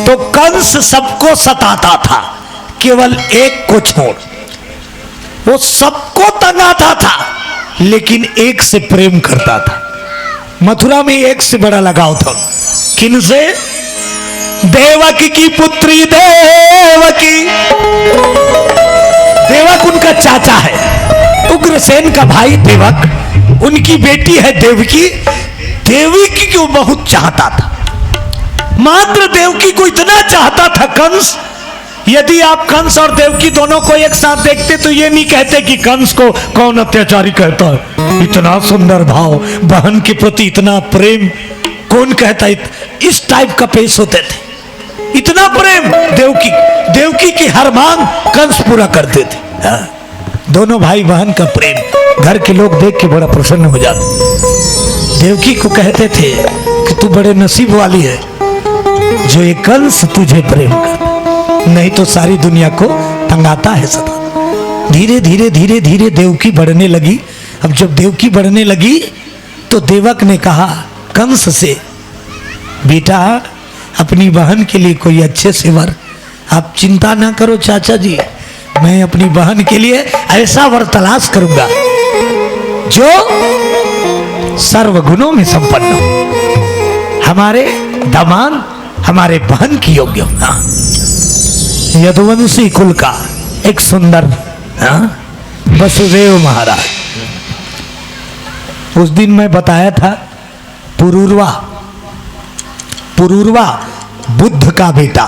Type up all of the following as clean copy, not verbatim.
तो कंस सबको सताता था, केवल एक को छोड़। वो सबको तंगाता था, लेकिन एक से प्रेम करता था। मथुरा में एक से बड़ा लगाव था। किनसे? देवकी की पुत्री देवकी। देवक उनका चाचा है, उग्रसेन का भाई देवक, उनकी बेटी है देवकी। देवकी को बहुत चाहता था, मात्र देवकी को इतना चाहता था कंस। यदि आप कंस और देवकी दोनों को एक साथ देखते तो ये नहीं कहते कि कंस को कौन अत्याचारी कहता है। इतना सुंदर भाव, बहन के प्रति इतना प्रेम कौन कहता है। इस टाइप का पेश होते थे, इतना प्रेम। देवकी की हर मांग कंस पूरा करते थे। हाँ? दोनों भाई बहन का प्रेम घर के लोग देख के बड़ा प्रसन्न हो जाते। देवकी को कहते थे कि तू बड़े नसीब वाली है जो ये कंस तुझे प्रेम कर, नहीं तो सारी दुनिया को तंगाता है सदा। धीरे धीरे धीरे धीरे देवकी बढ़ने लगी। अब जब देवकी बढ़ने लगी तो देवक ने कहा कंस से, बेटा अपनी बहन के लिए कोई अच्छे से वर, आप चिंता ना करो चाचा जी, मैं अपनी बहन के लिए ऐसा वर तलाश करूंगा जो सर्वगुणों में संपन्न हो, हमारे दामाद हमारे बहन की योग्य हो। यदुवंशी कुल का एक सुंदर वसुदेव महाराज। उस दिन मैं बताया था पुरूरवा बुद्ध का बेटा,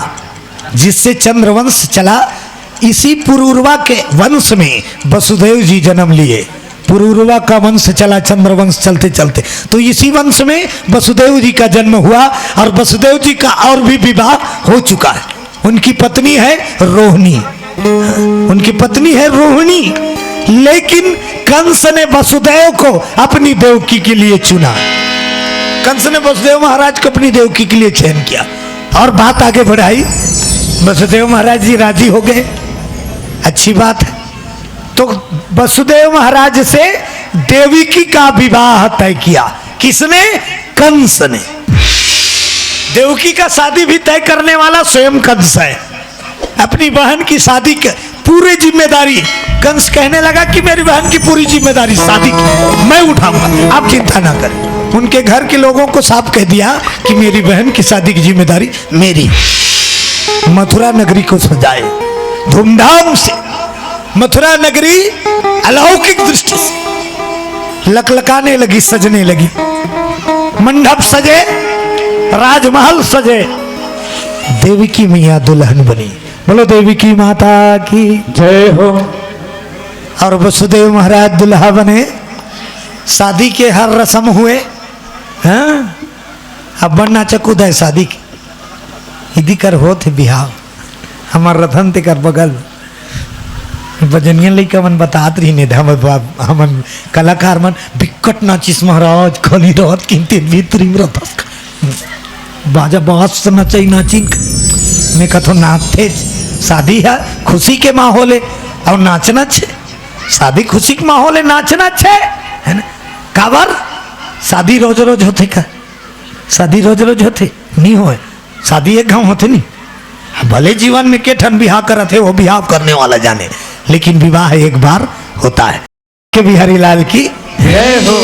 जिससे चंद्रवंश चला। इसी पुरूरवा के वंश में वसुदेव जी जन्म लिए। पुरूरवा का वंश चला चंद्रवंश चलते चलते, तो इसी वंश में वसुदेव जी का जन्म हुआ। और वसुदेव जी का और भी विवाह हो चुका है। उनकी पत्नी है रोहिणी, उनकी पत्नी है रोहिणी। लेकिन कंस ने वसुदेव को अपनी देवकी के लिए चुना। कंस ने वसुदेव महाराज को अपनी देवकी के लिए चयन किया और बात आगे बढ़ाई। वसुदेव महाराज जी राजी हो गए, अच्छी बात है। तो वसुदेव महाराज से देवकी का विवाह तय किया। किसने? कंस ने। देवकी का शादी भी तय करने वाला स्वयं कंस है। अपनी बहन की शादी की पूरी जिम्मेदारी कंस कहने लगा कि मेरी बहन की पूरी जिम्मेदारी शादी की मैं उठाऊंगा, आप चिंता ना करें। उनके घर के लोगों को साफ कह दिया कि मेरी बहन की शादी की जिम्मेदारी मेरी। मथुरा नगरी को सजाए धूमधाम से। मथुरा नगरी अलौकिक दृष्टि से लकलकाने लगी, सजने लगी। मंडप सजे, राजमहल सजे। देवकी मैया दुल्हन बनी। बोलो देवकी माता की जय हो। और वसुदेव महाराज दुल्हा बने। शादी के हर रस्म हुए। हाँ? अब बनना चकुद है शादी की। इदी कर हो थे बिहाव हमार रथन ते कर बगल भजनियन लइका मन बतात रही ने हमन कलाकार मन बिकट नाचिस महाराज खली रहत किंते भीतरी रथस बाजा बास नचई नाचिन में कथो नाचते। शादी है खुशी के माहौल है और नाचना छे। शादी खुशी के माहौल है, नाचना छे, है ना। काबर शादी रोज रोज होते का? शादी रोज रोज होते नहीं हो। शादी एक गाँव होते नहीं। भले जीवन में के ठन बिहार करते वो बिहार करने वाला जाने, लेकिन विवाह एक बार होता है। के बिहारी लाल की जय हो।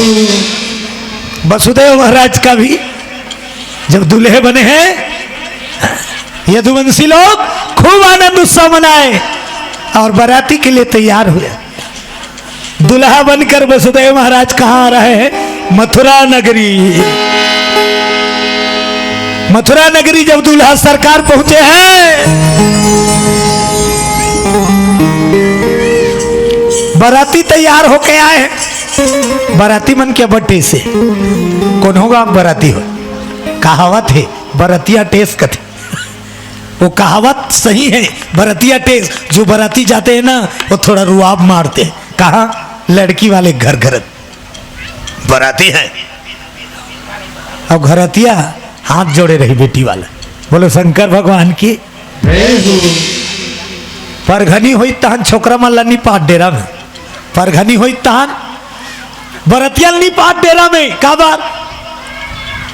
वसुदेव महाराज का भी जब दूल्हे बने हैं, यदुवंशी लोग खूब आनंद उत्सव मनाए और बाराती के लिए तैयार हुए। दुल्हा बनकर वसुदेव महाराज कहाँ आ रहे हैं? मथुरा नगरी। मथुरा नगरी जब दूल्हा सरकार पहुंचे हैं, बाराती तैयार होके आए हैं। बाराती मन के बट्टे से कौन होगा बाराती हो? कहावत है बरतिया टेस कथे। वो कहावत सही है, बरतिया टेस। जो बराती जाते हैं ना वो थोड़ा रुआब मारते हैं। कहाँ? लड़की वाले घर घर बराती है और घरतिया हाथ जोड़े रही बेटी वाला। बोलो शंकर भगवान की। परघनी हुई तहन छोकरा मल्ला नहीं पाट डेरा में। परघनी हुई तहन बरतिया नहीं पाट डेरा में। का बात?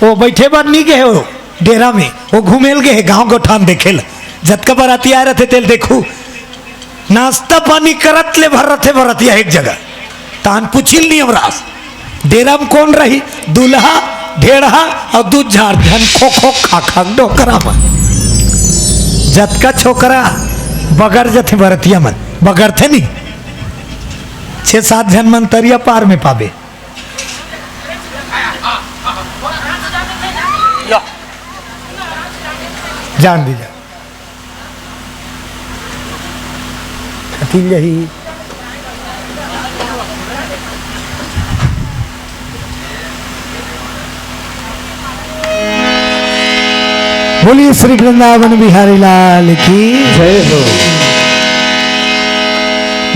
वो बैठे बार नहीं गए हो, डेरा में वो घूमेल गए गांव गोठान देखेल जतका बराती आए रहे तेल देखू नाश्ता पानी करत ले भर रहे बरतिया एक जगह तान पूछिल नहीं अमरास डेरा में कौन रही दूल्हा ढेड़ा और दूध झाड़ धन खो खो खा खा डोकरा में जतका छोकरा बगर जथे बरतिया मन बगर थे नहीं 6-7 जन मन तरिया पार में पावे जान दीजिए यही बोलिए श्री वृंदावन बिहारी लाल की जय हो।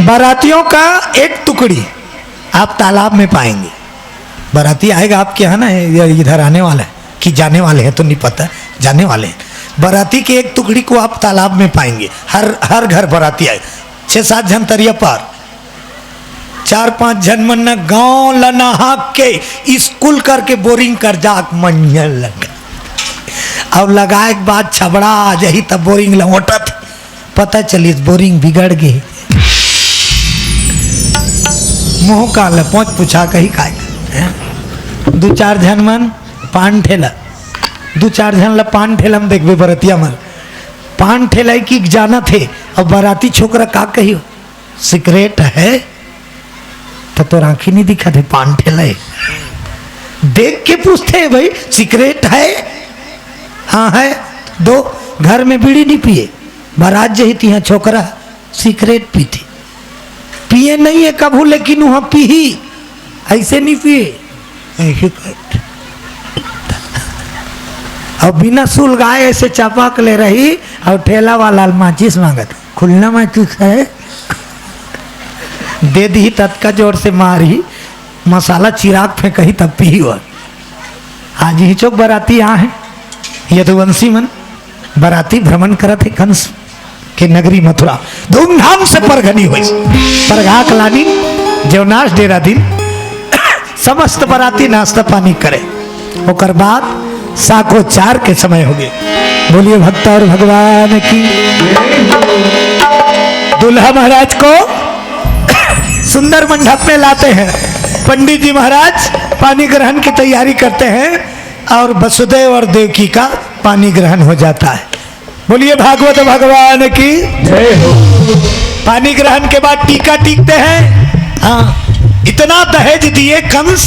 बारातियों का एक टुकड़ी आप तालाब में पाएंगे। बाराती आएगा आपके यहाँ ना इधर आने वाला है कि जाने वाले हैं तो नहीं पता, जाने वाले हैं। बाराती के एक टुकड़ी को आप तालाब में पाएंगे। हर घर बाराती आए 6-7 जन तरिया पार 4-5 जन मन गाँव लनाहा के स्कूल करके बोरिंग कर जाक मंजन लगा और लगाए के बाद छबड़ा जही तब बोरिंग लौटत पता चली बोरिंग बिगड़ गई मुँह का ल पहुँच पूछा कही का 2-4 जन मन पान ठेला 2-4 जन ला पान ठेला में देखबे बरतिया मन पान ठेला की जाना थे और बाराती छोकरा का कही सिगरेट है तो आँखी नहीं दिखा थे पान ठेला देख के पूछते है भाई सिगरेट है हाँ है दो घर में बीड़ी नहीं पिए बारात जही थी यहाँ छोकरा सिगरेट पीती पिए नहीं है कभू लेकिन वहाँ पी ही ऐसे नहीं पिए ऐसे और बिना सुलगाए ऐसे चापाक ले रही और ठेला वाला माचिस मांगत खुलना माचिस है दे दी तत्का जोर से मारी मसाला चिराग फेंकही तब पी और आज ही चौक बाराती यहाँ है यदुवंशी मन बाराती भ्रमण करत है कंस के नगरी मथुरा धूमधाम से परघनी हुई परघा कलानी जवनाश डेरा दिन समस्त बाराती नाश्ता पानी करे ओकर बाद साको 4 के समय हो गए। बोलिए भक्त और भगवान की। दूल्हा महाराज को सुंदर मंडप में लाते हैं पंडित जी महाराज पानी ग्रहण की तैयारी करते हैं और वसुदेव और देवकी का पानी ग्रहण हो जाता है। बोलिए भागवत भगवान की जय हो। पानी ग्रहण के बाद टीका टीकते हैं। हाँ इतना दहेज दिए कंस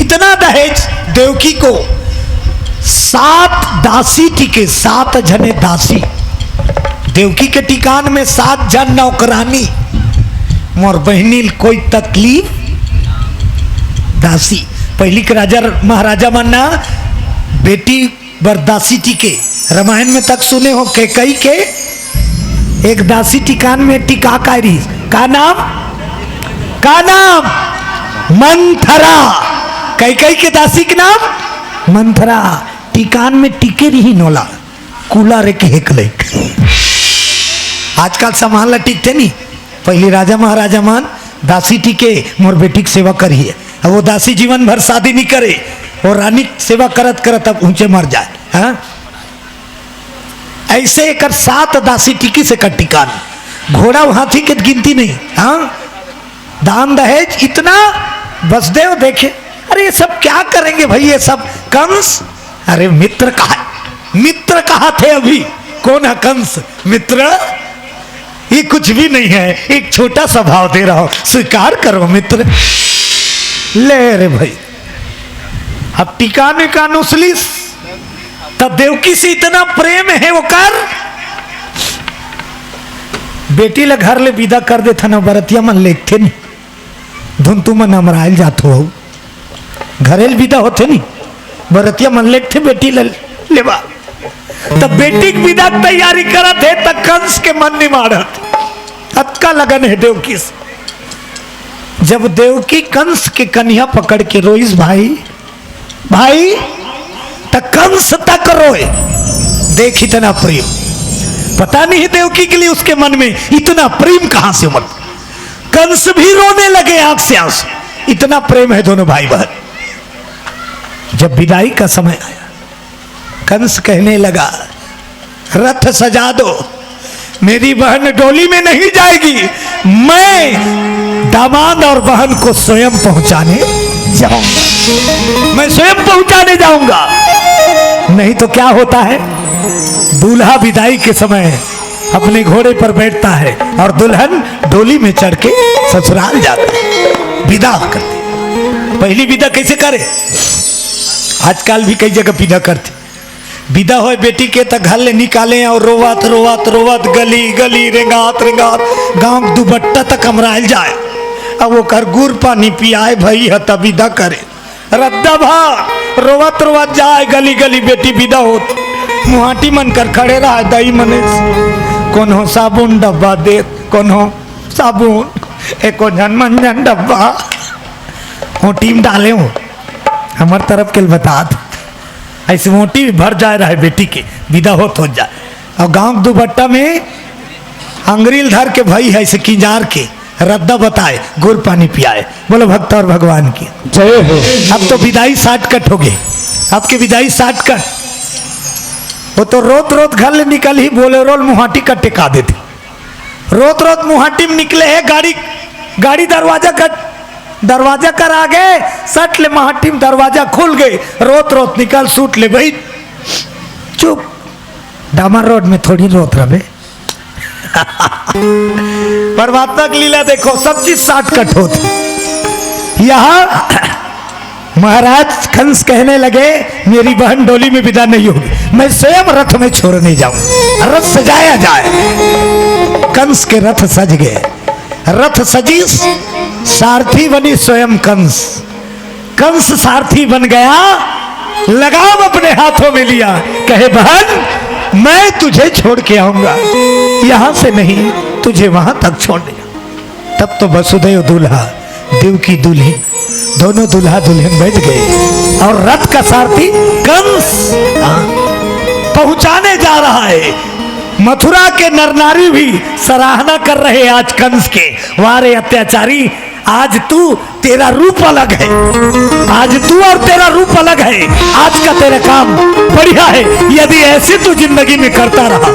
इतना दहेज देवकी को 7 दासी टीके 7 जने दासी देवकी के टिकान में 7 जन नौकरानी मोर बहनी कोई तकलीफ दासी पहली के राजा महाराजा मन्ना बेटी बरदासी टीके रामायण में तक सुने हो के कई के एक दासी टिकान में टिका कारी का नाम मंथरा कई के दासी के नाम मंथरा टिकान में टिके रही नोला कूला रे के हेकले आजकल सामान ला टिकते नहीं पहली राजा महाराजा मान दासी टिके मोर बेटी की सेवा करिए अब वो दासी जीवन भर शादी नहीं करे और रानी सेवा करत करत अब ऊंचे मर जाए। हाँ ऐसे एक 7 दासी टिकी से कर टिकान घोड़ा हाथी के गिनती नहीं। हाँ दान दहेज इतना वसुदेव देखे अरे ये सब क्या करेंगे भाई ये सब कंस अरे मित्र कहा थे अभी कौन है कंस मित्र ये कुछ भी नहीं है एक छोटा सा भाव दे रहा हूं स्वीकार करो मित्र ले रे भाई अब टिकाने का नुसलिस तब देवकी से इतना प्रेम है वो कर बेटी ले घर ले विदा कर देता ना बरतिया मन लेते नहीं धुन तू मन अमराइल जात हो घरेल विदा होते नहीं बरतिया मन लेते बेटी लेवा तब बेटी की विदा तैयारी करत है तब कंस के मन नहीं मारत अतका लगन है देवकी से जब देवकी कंस के कन्या पकड़ के रोइस भाई तक कंस तक रोए देख इतना प्रेम पता नहीं देवकी के लिए उसके मन में इतना प्रेम कहां से उमड़ कंस भी रोने लगे आंख से आंसू इतना प्रेम है दोनों भाई बहन। जब विदाई का समय आया कंस कहने लगा रथ सजा दो, मेरी बहन डोली में नहीं जाएगी, मैं दामाद और बहन को स्वयं पहुंचाने जाऊंगा, मैं स्वयं पहुंचाने जाऊंगा। नहीं तो क्या होता है, दूल्हा विदाई के समय अपने घोड़े पर बैठता है और दुल्हन डोली में चढ़ के ससुराल जाता है, विदा करते। पहली विदा कैसे करे, आजकल भी कई जगह विदा करते, विदा हो बेटी के तक घर ले निकाले और रोवत रोवत रोवत गली गली रेंगात रेंगात गांव दुबट्टा तक हमराल जाए, अब वो कर गुड़ पानी पियाए भई है तब विदा करे। रद्दा भा रोवत रोवत जाए गली गली, बेटी विदा होत मुहाटी मन कर खड़े रहा दही मने, कौन हो साबुन डब्बा दे, कौन हो साबुन, एको झनमंजन डब्बा वो टीम डाले हो हमार तरफ के बता दो, ऐसे मोटी भर जा रहा है बेटी के विदा हो जाए। और गांव दुबट्टा में अंग्रील धर के भाई है ऐसे किंजार के रद्दा बताए गुड़ पानी पियाए। बोलो भक्त और भगवान की जय हो। अब तो विदाई 60 कट हो गई, आपकी विदाई 60 कट, वो तो रोत रोत घर ले निकल ही बोले रोल मुहाटी का टिका देते, रोत रोत मुहाटी में निकले है, गाड़ी दरवाजा कर आगे सट ले महाटी में दरवाजा खुल गए, रोत रोत निकल सूट ले भाई चुप, डामर रोड में थोड़ी रोत रहे। परमात्मा की लीला देखो, सब चीज 60 कट होती। यहाँ महाराज कंस कहने लगे मेरी बहन डोली में विदा नहीं होगी, मैं स्वयं रथ में छोड़ने जाऊं, रथ सजाया जाए। कंस के रथ सज गए, रथ सजी, सारथी बनी स्वयं कंस, कंस सारथी बन गया, लगाम अपने हाथों में लिया, कहे बहन मैं तुझे छोड़ के आऊंगा, यहां से नहीं तुझे वहां तक छोड़ दिया। तब तो वसुदेव दूल्हा देवकी दुल्हन दोनों दूल्हा दुल्हन बैठ गए और रथ का सारथी कंस पहुंचाने जा रहा है। मथुरा के नर नारी भी सराहना कर रहे आज कंस के, वारे अत्याचारी आज तू तेरा रूप अलग है, आज तू और तेरा रूप अलग है, आज का तेरा काम बढ़िया है, यदि ऐसे तू जिंदगी में करता रहा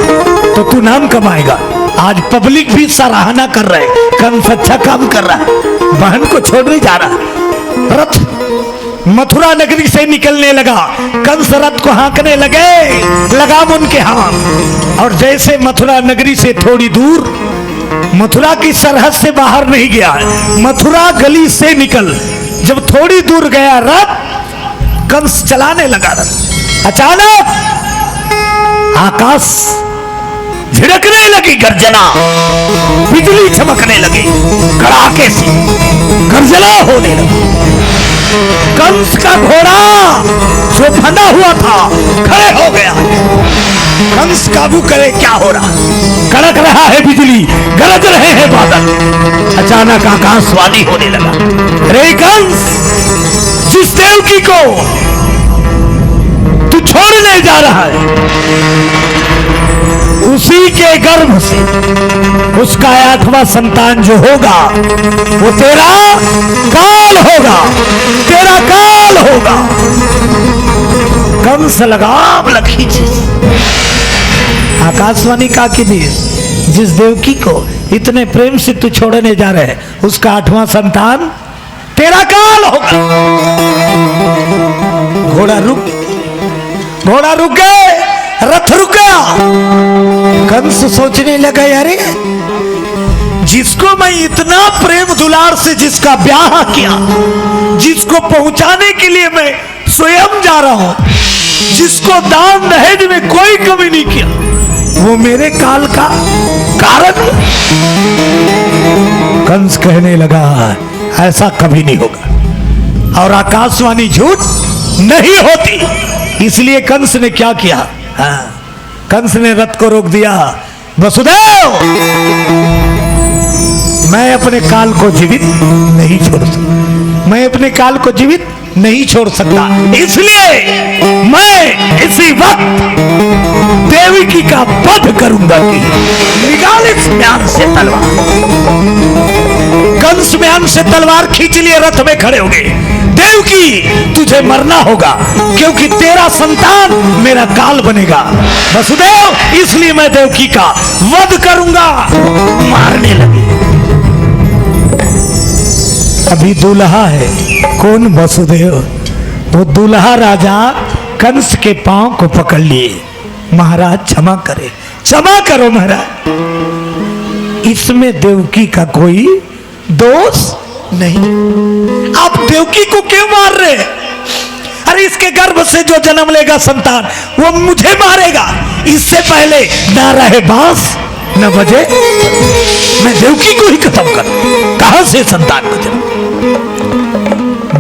तो तू नाम कमाएगा। आज पब्लिक भी सराहना कर रहे, कंस अच्छा काम कर रहा है, बहन को छोड़ने जा रहा। रथ मथुरा नगरी से निकलने लगा, कंस रथ को हाँकने लगे, लगाम उनके हाथ, और जैसे मथुरा नगरी से थोड़ी दूर, मथुरा की सरहद से बाहर नहीं गया, मथुरा गली से निकल जब थोड़ी दूर गया रथ, कंस चलाने लगा रथ, अचानक आकाश झिड़कने लगी गर्जना, बिजली चमकने लगी, कड़ाके से गर्जना होने लगी। कंस का घोड़ा जो बंधा हुआ था खड़े हो गया, कंस काबू करे क्या हो रहा, कड़क रहा है बिजली, गरज रहे हैं बादल, अचानक आकाशवाणी होने लगा, रे कंस जिस देवकी को तू छोड़ने जा रहा है उसी के गर्भ से उसका 8वां संतान जो होगा वो तेरा काल होगा, तेरा काल होगा। कंस लगाम लखी आकाशवाणी का कि जिस देवकी को इतने प्रेम से तू छोड़ने जा रहे है उसका 8वां संतान तेरा काल होगा। घोड़ा रुक गए, रथ रुक गया। कंस सोचने लगा अरे जिसको मैं इतना प्रेम दुलार से जिसका ब्याह किया, जिसको पहुंचाने के लिए मैं स्वयं जा रहा हूं, जिसको दान दहेज में कोई कमी नहीं किया, वो मेरे काल का कारण। कंस कहने लगा ऐसा कभी नहीं होगा और आकाशवाणी झूठ नहीं होती। इसलिए कंस ने क्या किया, कंस ने रथ को रोक दिया। वसुदेव मैं अपने काल को जीवित नहीं छोड़ सकता, मैं अपने काल को जीवित नहीं छोड़ सकता, इसलिए मैं इसी वक्त देवकी का वध करूंगा। निकाल इस म्यान से तलवार। कंस म्यान से तलवार खींच लिए, रथ में खड़े हो गए। देवकी तुझे मरना होगा, क्योंकि तेरा संतान मेरा काल बनेगा। वसुदेव, इसलिए मैं देवकी का वध करूंगा। मारने लगे। अभी दूल्हा है कौन? वसुदेव। वो दूल्हा राजा कंस के पांव को पकड़ लिए। महाराज क्षमा करे, क्षमा करो महाराज, इसमें देवकी का कोई दोष नहीं। आप देवकी को क्यों मार रहे हैं? अरे इसके गर्भ से जो जन्म लेगा संतान वो मुझे मारेगा। इससे पहले ना रहे बांस न बजे, मैं देवकी को ही खत्म कर। कहां से संतान को जन्म?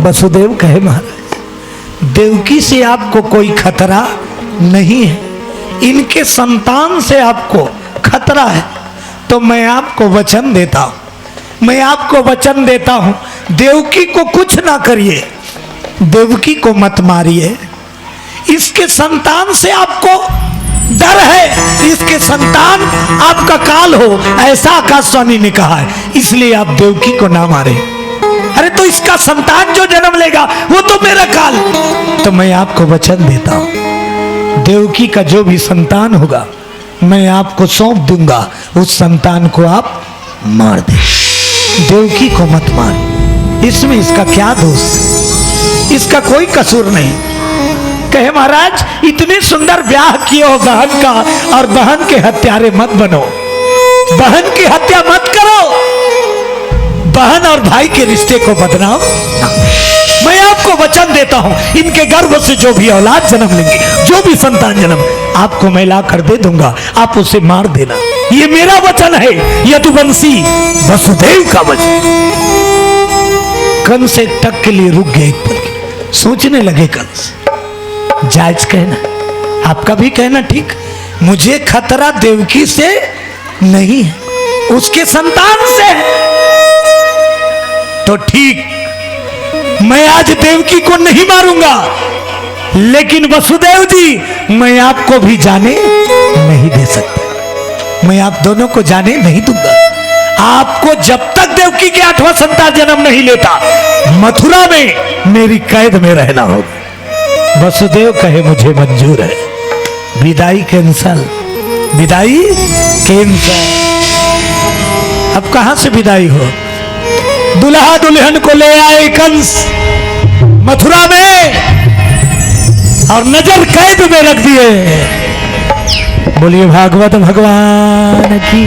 वसुदेव कहे महाराज, देवकी से आपको कोई खतरा नहीं है, इनके संतान से आपको खतरा है। तो मैं आपको वचन देता हूं, मैं आपको वचन देता हूं, देवकी को कुछ ना करिए, देवकी को मत मारिए। इसके संतान से आपको डर है, इसके संतान आपका काल हो, ऐसा आकाशवाणी ने कहा है, इसलिए आप देवकी को ना मारे। अरे तो इसका संतान जो जन्म लेगा वो तो मेरा काल। तो मैं आपको वचन देता हूं, देवकी का जो भी संतान होगा मैं आपको सौंप दूंगा, उस संतान को आप मार दे, देवकी को मत मार। इसमें इसका क्या दोष? इसका कोई कसूर नहीं। कहे महाराज, इतने सुंदर ब्याह किए हो बहन का, और बहन के हत्यारे मत बनो, बहन की हत्या मत करो, बहन और भाई के रिश्ते को बदनाम ना। मैं आपको वचन देता हूं, इनके गर्भ से जो भी औलाद जन्म लेंगे, जो भी संतान जन्म, आपको मैं ला कर दे दूंगा, आप उसे मार देना। ये मेरा वचन है, यदुवंशी वसुदेव का वचन। कंस एक तक के लिए रुक गए, एक पल सोचने लगे। कंस, जायज कहना, आपका भी कहना ठीक, मुझे खतरा देवकी से नहीं है, उसके संतान से है। तो ठीक, मैं आज देवकी को नहीं मारूंगा, लेकिन वसुदेव जी मैं आपको भी जाने नहीं दे सकता, मैं आप दोनों को जाने नहीं दूंगा। आपको जब तक देवकी के 8वां संतान जन्म नहीं लेता, मथुरा में मेरी कैद में रहना होगा। वसुदेव कहे मुझे मंजूर है, विदाई कैंसल, विदाई कैंसल। अब कहां से विदाई हो? दुल्हा दुल्हन को ले आए कंस मथुरा में और नजर कैद में रख दिए। बोलिए भागवत भगवान की।